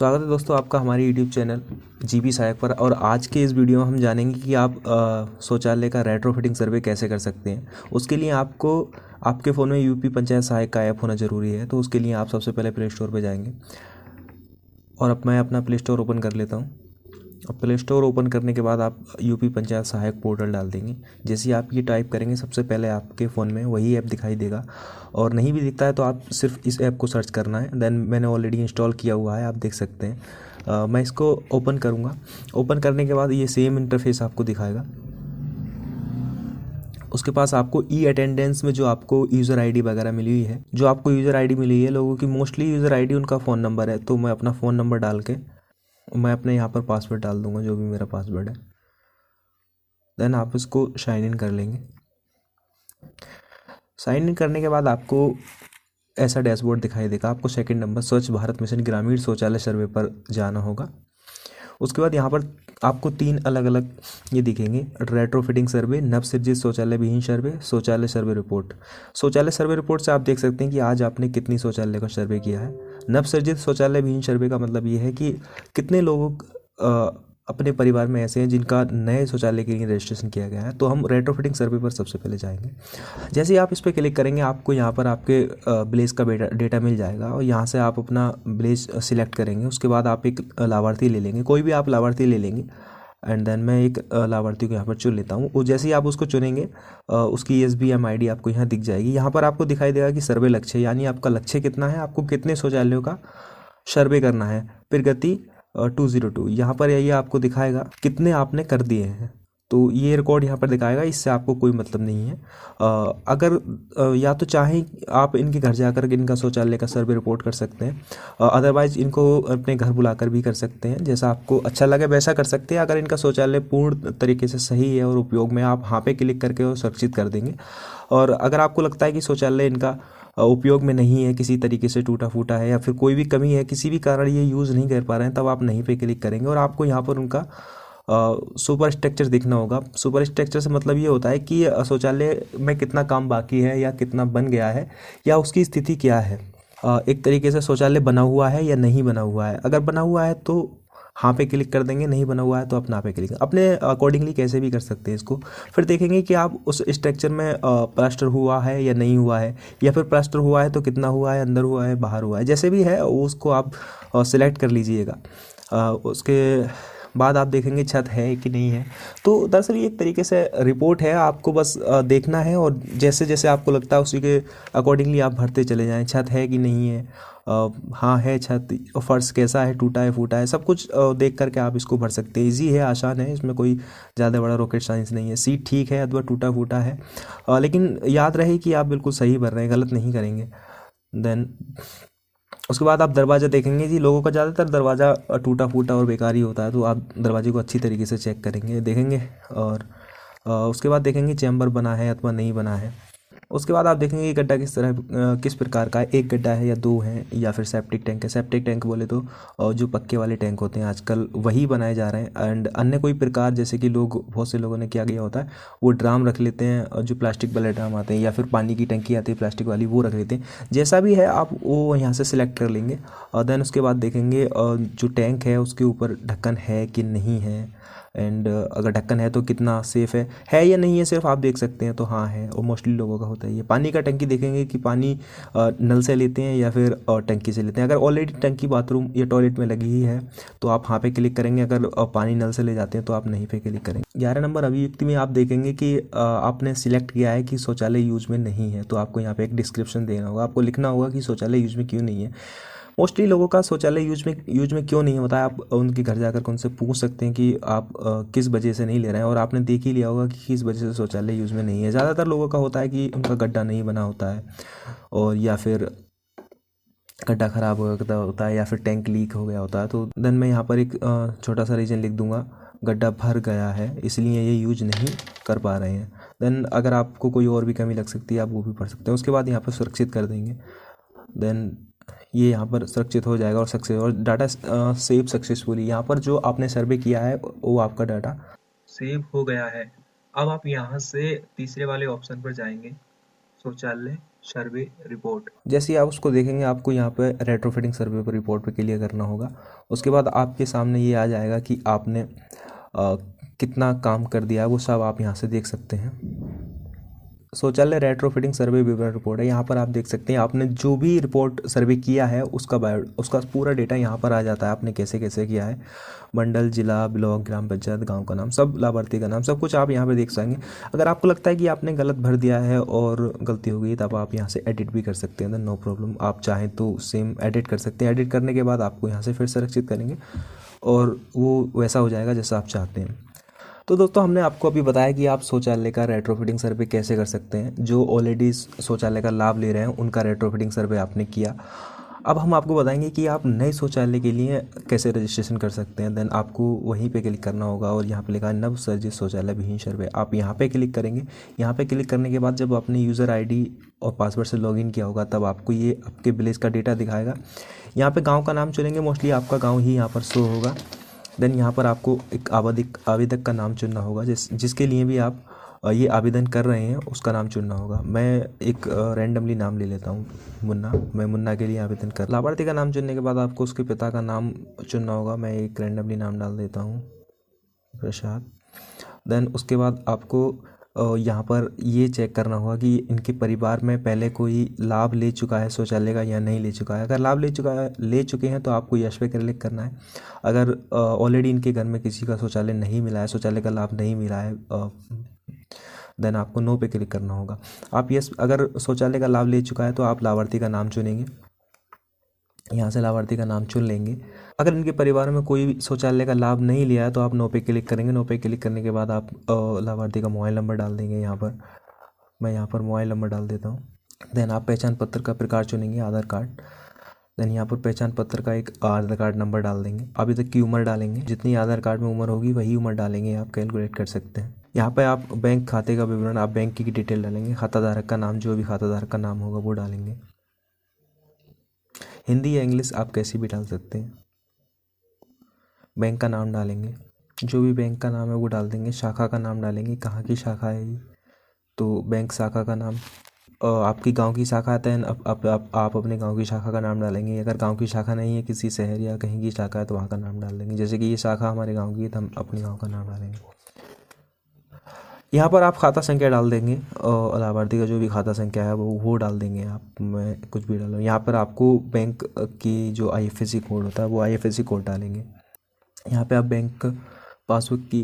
स्वागत है दोस्तों आपका हमारे यूट्यूब चैनल जीबी सहायक पर। और आज के इस वीडियो में हम जानेंगे कि आप शौचालय का रेट्रोफिटिंग सर्वे कैसे कर सकते हैं। उसके लिए आपको आपके फ़ोन में यूपी पंचायत सहायक का ऐप होना ज़रूरी है। तो उसके लिए आप सबसे पहले प्ले स्टोर पर जाएंगे और अब मैं अपना प्ले स्टोर ओपन कर लेता हूँ। अब प्ले स्टोर ओपन करने के बाद आप यूपी पंचायत सहायक पोर्टल डाल देंगे। जैसे ही आप ये टाइप करेंगे सबसे पहले आपके फ़ोन में वही ऐप दिखाई देगा, और नहीं भी दिखता है तो आप सिर्फ इस ऐप को सर्च करना है। देन मैंने ऑलरेडी इंस्टॉल किया हुआ है, आप देख सकते हैं। मैं इसको ओपन करूँगा। ओपन करने के बाद ये सेम इंटरफेस आपको दिखाएगा। उसके पास आपको ई अटेंडेंस में जो आपको यूज़र आईडी वगैरह मिली हुई है, जो आपको यूज़र आईडी मिली हुई है लोगों की, मोस्टली यूज़र आईडी उनका फ़ोन नंबर है। तो मैं अपना फ़ोन नंबर डाल के मैं अपने यहाँ पर पासवर्ड डाल दूंगा, जो भी मेरा पासवर्ड है। देन आप इसको साइन इन कर लेंगे। साइन इन करने के बाद आपको ऐसा डैशबोर्ड दिखाई देगा। आपको सेकंड नंबर स्वच्छ भारत मिशन ग्रामीण शौचालय सर्वे पर जाना होगा। उसके बाद यहाँ पर आपको 3 अलग अलग ये दिखेंगे: रेट्रोफिटिंग सर्वे, नवसृजित शौचालय विहीन सर्वे, शौचालय सर्वे रिपोर्ट। शौचालय सर्वे रिपोर्ट से आप देख सकते हैं कि आज आपने कितनी शौचालय का सर्वे किया है। नवसृजित शौचालय विहीन सर्वे का मतलब ये है कि कितने लोग अपने परिवार में ऐसे हैं जिनका नए शौचालय के लिए रजिस्ट्रेशन किया गया है। तो हम रेट्रोफिटिंग सर्वे पर सबसे पहले जाएंगे। जैसे ही आप इस पर क्लिक करेंगे आपको यहाँ पर आपके विलेज का डेटा मिल जाएगा, और यहाँ से आप अपना विलेज सिलेक्ट करेंगे। उसके बाद आप एक लाभार्थी ले लेंगे, कोई भी आप लाभार्थी ले लेंगे। एंड देन मैं एक लाभार्थी को यहाँ पर चुन लेता हूँ। जैसे ही आप उसको चुनेंगे उसकी SBM ID आपको यहाँ दिख जाएगी। यहाँ पर आपको दिखाई देगा कि सर्वे लक्ष्य, यानी आपका लक्ष्य कितना है, आपको कितने शौचालयों का सर्वे करना है। प्रगति 202 यहाँ पर ये आपको दिखाएगा कितने आपने कर दिए हैं। तो ये रिकॉर्ड यहाँ पर दिखाएगा, इससे आपको कोई मतलब नहीं है। अगर या तो चाहें आप इनके घर जाकर इनका शौचालय का सर्वे रिपोर्ट कर सकते हैं, अदरवाइज इनको अपने घर बुलाकर भी कर सकते हैं। जैसा आपको अच्छा लगे वैसा कर सकते हैं। अगर इनका शौचालय पूर्ण तरीके से सही है और उपयोग में, आप हाँ पे क्लिक करके वो सुरक्षित कर देंगे। और अगर आपको लगता है कि शौचालय इनका उपयोग में नहीं है, किसी तरीके से टूटा फूटा है या फिर कोई भी कमी है, किसी भी कारण ये यूज़ नहीं कर पा रहे हैं, तब आप नहीं पे क्लिक करेंगे और आपको यहाँ पर उनका सुपर स्ट्रक्चर दिखना होगा। सुपर स्ट्रक्चर से मतलब ये होता है कि शौचालय में कितना काम बाकी है या कितना बन गया है या उसकी स्थिति क्या है। एक तरीके से शौचालय बना हुआ है या नहीं बना हुआ है। अगर बना हुआ है तो हाँ पे क्लिक कर देंगे, नहीं बना हुआ है तो अपना पे क्लिक, अपने अकॉर्डिंगली कैसे भी कर सकते हैं इसको। फिर देखेंगे कि आप उस स्ट्रक्चर में प्लास्टर हुआ है या नहीं हुआ है, या फिर प्लास्टर हुआ है तो कितना हुआ है, अंदर हुआ है बाहर हुआ है, जैसे भी है उसको आप सिलेक्ट कर लीजिएगा। उसके बाद आप देखेंगे छत है कि नहीं है। तो दरअसल ये एक तरीके से रिपोर्ट है, आपको बस देखना है और जैसे जैसे आपको लगता है उसी के अकॉर्डिंगली आप भरते चले जाएं। छत है कि नहीं है, हाँ है छत, फर्श कैसा है, टूटा है फूटा है, सब कुछ देख करके आप इसको भर सकते हैं। ईजी है, आसान है, इसमें कोई ज़्यादा बड़ा रॉकेट साइंस नहीं है। सीट ठीक है अथवा टूटा फूटा है, लेकिन याद रहे कि आप बिल्कुल सही भर रहे हैं, गलत नहीं करेंगे। देन उसके बाद आप दरवाज़ा देखेंगे जी। लोगों का ज़्यादातर दरवाज़ा टूटा फूटा और बेकार ही होता है, तो आप दरवाजे को अच्छी तरीके से चेक करेंगे, देखेंगे। और उसके बाद देखेंगे चैम्बर बना है अथवा नहीं बना है। उसके बाद आप देखेंगे कि गड्ढा किस प्रकार का है, एक गड्ढा है या 2 है, या फिर सेप्टिक टैंक है। सेप्टिक टैंक बोले तो जो पक्के वाले टैंक होते हैं आजकल वही बनाए जा रहे हैं। एंड अन्य कोई प्रकार, जैसे कि बहुत से लोगों ने क्या किया होता है, वो ड्राम रख लेते हैं, और जो प्लास्टिक वाले ड्राम आते हैं या फिर पानी की टंकी आती है प्लास्टिक वाली, वो रख लेते हैं। जैसा भी है आप वो यहाँ से सिलेक्ट कर लेंगे। और देन उसके बाद देखेंगे जो टैंक है उसके ऊपर ढक्कन है कि नहीं है, एंड अगर ढक्कन है तो कितना सेफ़ है या नहीं है, सिर्फ आप देख सकते हैं तो हाँ है, और मोस्टली लोगों का होता है ये। पानी का टंकी देखेंगे कि पानी नल से लेते हैं या फिर टंकी से लेते हैं। अगर ऑलरेडी टंकी बाथरूम या टॉयलेट में लगी ही है तो आप हाँ पे क्लिक करेंगे। अगर पानी नल से ले जाते हैं तो आप नहीं पे क्लिक करेंगे। 11 नंबर अभिव्यक्ति में आप देखेंगे कि आपने सिलेक्ट किया है कि शौचालय यूज में नहीं है, तो आपको यहाँ पे एक डिस्क्रिप्शन देना होगा। आपको लिखना होगा कि शौचालय यूज में क्यों नहीं है। मोस्टली लोगों का शौचालय यूज में क्यों नहीं होता है, आप उनके घर जाकर उनसे पूछ सकते हैं कि आप किस वजह से नहीं ले रहे हैं, और आपने देख ही लिया होगा कि किस वजह से शौचालय यूज में नहीं है। ज़्यादातर लोगों का होता है कि उनका गड्ढा नहीं बना होता है, और या फिर गड्ढा ख़राब हो गया होता है, या फिर टैंक लीक हो गया होता है। तो देन मैं यहाँ पर एक छोटा सा रीज़न लिख दूंगा, गड्ढा भर गया है इसलिए ये यूज नहीं कर पा रहे हैं। देन अगर आपको कोई और भी कमी लग सकती है आप वो भी पढ़ सकते हैं। उसके बाद यहाँ पर सुरक्षित कर देंगे। देन ये यहाँ पर सुरक्षित हो जाएगा और डाटा सेव सक्सेसफुली। यहाँ पर जो आपने सर्वे किया है वो आपका डाटा सेव हो गया है। अब आप यहाँ से तीसरे वाले ऑप्शन पर जाएंगे, शौचालय सर्वे रिपोर्ट। जैसे ही आप उसको देखेंगे आपको यहाँ पे रेट्रोफिटिंग सर्वे पर रिपोर्ट पे क्लिक करना होगा। उसके बाद आपके सामने ये आ जाएगा कि आपने कितना काम कर दिया है, वो सब आप यहाँ से देख सकते हैं। शौचालय रेट्रोफिटिंग सर्वे विवरण रिपोर्ट है। यहाँ पर आप देख सकते हैं आपने जो भी रिपोर्ट सर्वे किया है उसका पूरा डेटा यहाँ पर आ जाता है, आपने कैसे कैसे किया है, मंडल, जिला, ब्लॉक, ग्राम पंचायत, गांव का नाम, सब लाभार्थी का नाम, सब कुछ आप यहाँ पे देख सकेंगे। अगर आपको लगता है कि आपने गलत भर दिया है और गलती हो गई तब आप यहाँ से एडिट भी कर सकते हैं, नो प्रॉब्लम। आप चाहें तो सेम एडिट कर सकते हैं। एडिट करने के बाद आपको यहाँ से फिर संरक्षित करेंगे और वो वैसा हो जाएगा जैसा आप चाहते हैं। तो दोस्तों हमने आपको अभी बताया कि आप शौचालय का रेट्रोफिटिंग सर्वे कैसे कर सकते हैं। जो ऑलरेडी शौचालय का लाभ ले रहे हैं उनका रेट्रोफिटिंग सर्वे आपने किया। अब हम आपको बताएंगे कि आप नए शौचालय के लिए कैसे रजिस्ट्रेशन कर सकते हैं। देन आपको वहीं पे क्लिक करना होगा और यहाँ पे लिखा है नव सृजित शौचालय विहीन सर्वे, आप यहाँ पे क्लिक करेंगे। यहाँ पे क्लिक करने के बाद जब आपने यूज़र आईडी और पासवर्ड से लॉगिन किया होगा तब आपको ये आपके विलेज का डेटा दिखाएगा। यहाँ पे गाँव का नाम चुनेंगे, मोस्टली आपका गाँव ही यहाँ पर शो होगा। देन यहाँ पर आपको एक आवेदक का नाम चुनना होगा, जिसके लिए भी आप ये आवेदन कर रहे हैं उसका नाम चुनना होगा। मैं एक रैंडमली नाम ले लेता हूँ, मुन्ना। मैं मुन्ना के लिए आवेदन कर, लाभार्थी का नाम चुनने के बाद आपको उसके पिता का नाम चुनना होगा। मैं एक रैंडमली नाम डाल देता हूँ, प्रसाद। देन उसके बाद आपको यहाँ पर ये चेक करना होगा कि इनके परिवार में पहले कोई लाभ ले चुका है शौचालय का या नहीं ले चुका है। अगर लाभ ले चुके हैं तो आपको यश पे क्लिक करना है। अगर ऑलरेडी इनके घर में किसी का शौचालय नहीं मिला है, शौचालय का लाभ नहीं मिला है, देन आपको नो पे क्लिक करना होगा। आप यस, अगर शौचालय का लाभ ले चुका है तो आप लाभार्थी का नाम चुनेंगे, यहाँ से लाभार्थी का नाम चुन लेंगे। अगर इनके परिवार में कोई शौचालय का लाभ नहीं लिया है तो आप नो पे क्लिक करेंगे। नो पे क्लिक करने के बाद आप लाभार्थी का मोबाइल नंबर डाल देंगे। यहाँ पर मैं यहाँ पर मोबाइल नंबर डाल देता हूँ। देन आप पहचान पत्र का प्रकार चुनेंगे, आधार कार्ड। देन यहाँ पर पहचान पत्र का एक आधार कार्ड नंबर डाल देंगे। अभी तक की उम्र डालेंगे, जितनी आधार कार्ड में उम्र होगी वही उम्र डालेंगे, आप कैलकुलेट कर सकते हैं। यहाँ पे आप बैंक खाते का विवरण, आप बैंक की डिटेल डालेंगे। खाताधारक का नाम, जो भी खाताधारक का नाम होगा वो डालेंगे। हिंदी या इंग्लिश आप कैसी भी डाल सकते हैं। बैंक का नाम डालेंगे, जो भी बैंक का नाम है वो डाल देंगे। शाखा का नाम डालेंगे, कहाँ की शाखा है ये, तो बैंक शाखा का नाम। आपकी गांव की शाखा है तो आप अपने गांव की शाखा का नाम डालेंगे। अगर गांव की शाखा नहीं है, किसी शहर या कहीं की शाखा है तो वहाँ का नाम डाल देंगे। जैसे कि ये शाखा हमारे गांव की है तो हम अपने गांव का नाम डालेंगे। यहाँ पर आप खाता संख्या डाल देंगे और लाभार्थी का जो भी खाता संख्या है वो डाल देंगे आप। मैं कुछ भी डालूँ। यहाँ पर आपको बैंक की जो IFSC कोड होता है वो IFSC कोड डालेंगे। यहाँ पे आप बैंक पासबुक की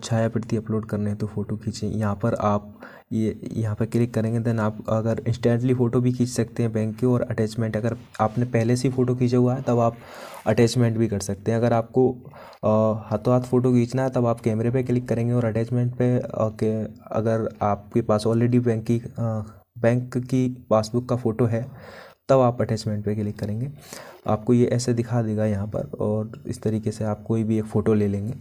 छाया प्रति अपलोड करने हैं तो फ़ोटो खींचें। यहाँ पर आप ये यहाँ पर क्लिक करेंगे। देन आप अगर इंस्टेंटली फ़ोटो भी खींच सकते हैं बैंक की, और अटैचमेंट अगर आपने पहले से फ़ोटो खींचा हुआ है तब आप अटैचमेंट भी कर सकते हैं। अगर आपको हाथों हाथ फ़ोटो खींचना है तब आप कैमरे पे क्लिक करेंगे और अटैचमेंट पे अगर आपके पास ऑलरेडी बैंक की पासबुक का फ़ोटो है तब आप अटैचमेंट पे क्लिक करेंगे। आपको ये ऐसे दिखा देगा यहाँ पर, और इस तरीके से आप कोई भी एक फ़ोटो ले लेंगे।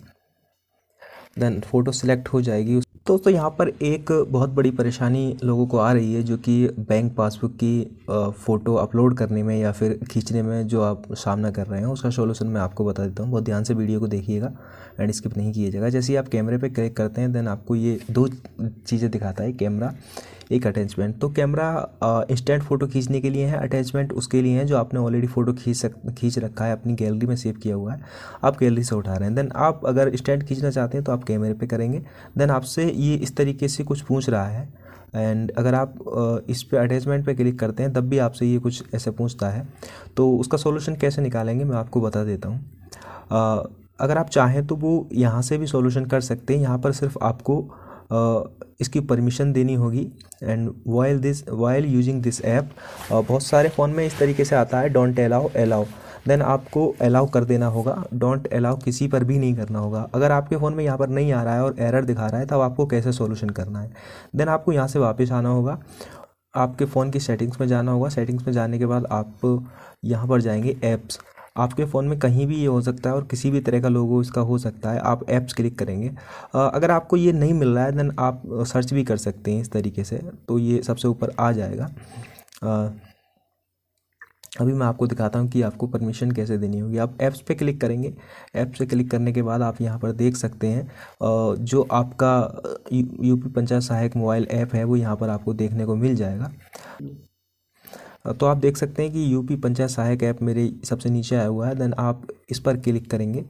देन फ़ोटो सिलेक्ट हो जाएगी। तो यहाँ पर एक बहुत बड़ी परेशानी लोगों को आ रही है, जो कि बैंक पासबुक की फ़ोटो अपलोड करने में या फिर खींचने में जो आप सामना कर रहे हैं, उसका सॉल्यूशन मैं आपको बता देता हूँ। बहुत ध्यान से वीडियो को देखिएगा एंड स्किप नहीं कीजिएगा। जैसे ही आप कैमरे पे क्लिक करते हैं देन आपको ये दो चीज़ें दिखाता है, कैमरा, एक अटैचमेंट। तो कैमरा इंस्टेंट फ़ोटो खींचने के लिए है, अटैचमेंट उसके लिए है जो आपने ऑलरेडी फ़ोटो खींच रखा है, अपनी गैलरी में सेव किया हुआ है, आप गैलरी से उठा रहे हैं। देन आप अगर इंस्टेंट खींचना चाहते हैं तो आप कैमरे पे करेंगे। देन आपसे ये इस तरीके से कुछ पूछ रहा है, एंड अगर आप इस पे अटैचमेंट पे क्लिक करते हैं तब भी आपसे ये कुछ ऐसे पूछता है। तो उसका सॉल्यूशन कैसे निकालेंगे मैं आपको बता देता हूँ। अगर आप चाहें तो वो यहाँ से भी सॉल्यूशन कर सकते हैं। यहाँ पर सिर्फ आपको इसकी परमिशन देनी होगी। And while using this app, बहुत सारे फ़ोन में इस तरीके से आता है, डोंट अलाउ। देन आपको अलाउ कर देना होगा। डोंट अलाउ किसी पर भी नहीं करना होगा। अगर आपके फ़ोन में यहाँ पर नहीं आ रहा है और एरर दिखा रहा है तब आपको कैसे सॉल्यूशन करना है। देन आपको यहाँ से वापस आना होगा, आपके फ़ोन की सेटिंग्स में जाना होगा। सेटिंग्स में जाने के बाद आप यहाँ पर जाएंगे ऐप्स। आपके फ़ोन में कहीं भी ये हो सकता है और किसी भी तरह का लोगो इसका हो सकता है। आप ऐप्स क्लिक करेंगे। अगर आपको ये नहीं मिल रहा है देन आप सर्च भी कर सकते हैं इस तरीके से, तो ये सबसे ऊपर आ जाएगा। अभी मैं आपको दिखाता हूँ कि आपको परमिशन कैसे देनी होगी। आप ऐप्स पे क्लिक करेंगे। ऐप्स पे क्लिक करने के बाद आप यहाँ पर देख सकते हैं जो आपका यूपी पंचायत सहायक मोबाइल ऐप है वो यहाँ पर आपको देखने को मिल जाएगा। तो आप देख सकते हैं कि यूपी पंचायत सहायक ऐप मेरे सबसे नीचे आया हुआ है। देन आप इस पर क्लिक करेंगे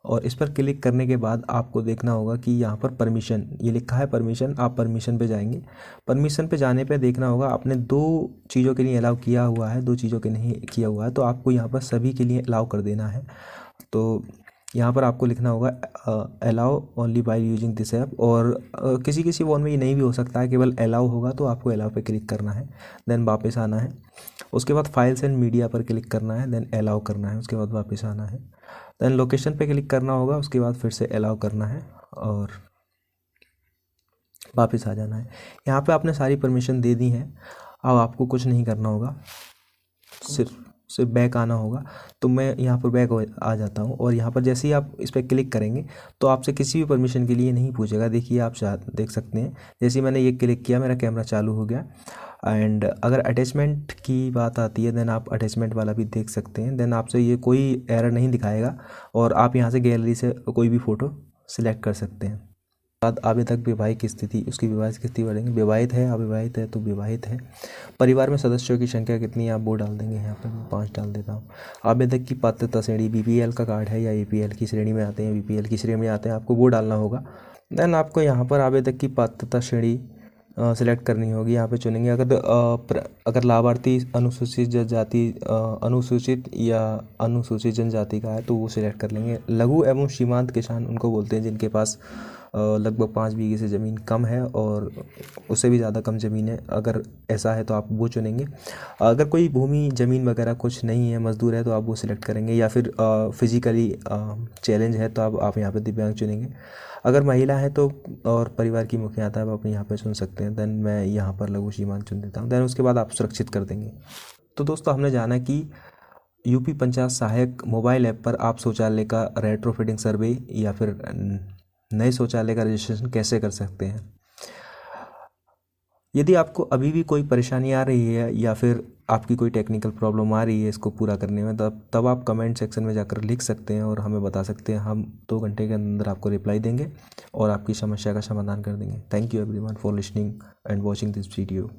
और इस पर क्लिक करने के बाद आपको देखना होगा कि यहाँ पर परमिशन ये लिखा है परमिशन, आप परमिशन पे जाएंगे। परमिशन पे जाने पे देखना होगा आपने 2 चीज़ों के लिए अलाउ किया हुआ है, 2 चीज़ों के नहीं किया हुआ है, तो आपको यहाँ पर सभी के लिए अलाउ कर देना है। तो यहाँ पर आपको लिखना होगा allow only by using this app, और किसी किसी फ़ोन में ये नहीं भी हो सकता है, केवल अलाउ होगा तो आपको अलाउ पे क्लिक करना है। देन वापस आना है, उसके बाद फाइल्स एंड मीडिया पर क्लिक करना है, देन अलाउ करना है, उसके बाद वापस आना है। देन लोकेशन पे क्लिक करना होगा, उसके बाद फिर से अलाउ करना है और वापस आ जाना है। यहाँ पे आपने सारी परमिशन दे दी है, अब आपको कुछ नहीं करना होगा, सिर्फ बैक आना होगा। तो मैं यहाँ पर बैक आ जाता हूँ और यहाँ पर जैसे ही आप इस पर क्लिक करेंगे तो आपसे किसी भी परमिशन के लिए नहीं पूछेगा। देखिए आप देख सकते हैं, जैसे ही मैंने ये क्लिक किया मेरा कैमरा चालू हो गया। एंड अगर अटैचमेंट की बात आती है देन आप अटैचमेंट वाला भी देख सकते हैं। देन आपसे ये कोई एरर नहीं दिखाएगा और आप यहाँ से गैलरी से कोई भी फ़ोटो सिलेक्ट कर सकते हैं। बाद आवेदक वैवाहिक स्थिति, उसकी विवाहित स्थिति बढ़ेंगे, विवाहित है अविवाहित है तो विवाहित है। परिवार में सदस्यों की संख्या कितनी है आप वो डाल देंगे, यहाँ पर मैं 5 डाल देता हूँ। आवेदक की पात्रता श्रेणी, बीपीएल का कार्ड है या एपीएल की श्रेणी में आते हैं, बीपीएल की श्रेणी में आते हैं, आपको वो डालना होगा। देन आपको यहाँ पर आवेदक की पात्रता श्रेणी सिलेक्ट करनी होगी, यहाँ पे चुनेंगे। अगर लाभार्थी अनुसूचित जनजाति अनुसूचित या अनुसूचित जनजाति का है तो वो सिलेक्ट कर लेंगे। लघु एवं सीमांत किसान उनको बोलते हैं जिनके पास लगभग 5 बीघे से ज़मीन कम है और उससे भी ज़्यादा कम ज़मीन है, अगर ऐसा है तो आप वो चुनेंगे। अगर कोई भूमि ज़मीन वगैरह कुछ नहीं है, मजदूर है, तो आप वो सिलेक्ट करेंगे। या फिर फिज़िकली चैलेंज है तो आप यहाँ पे दिव्यांग चुनेंगे। अगर महिला है तो और परिवार की मुखिया है आप यहाँ पे चुन सकते हैं। देन मैं यहाँ पर लघु सीमांत चुन देता हूँ। देन उसके बाद आप सुरक्षित कर देंगे। तो दोस्तों हमने जाना कि यूपी पंचायत सहायक मोबाइल ऐप पर आप शौचालय का रेट्रोफिटिंग सर्वे या फिर नए शौचालय का रजिस्ट्रेशन कैसे कर सकते हैं। यदि आपको अभी भी कोई परेशानी आ रही है या फिर आपकी कोई टेक्निकल प्रॉब्लम आ रही है इसको पूरा करने में, तब आप कमेंट सेक्शन में जाकर लिख सकते हैं और हमें बता सकते हैं। हम 2 घंटे के अंदर आपको रिप्लाई देंगे और आपकी समस्या का समाधान कर देंगे। Thank you everyone for listening and watching this video.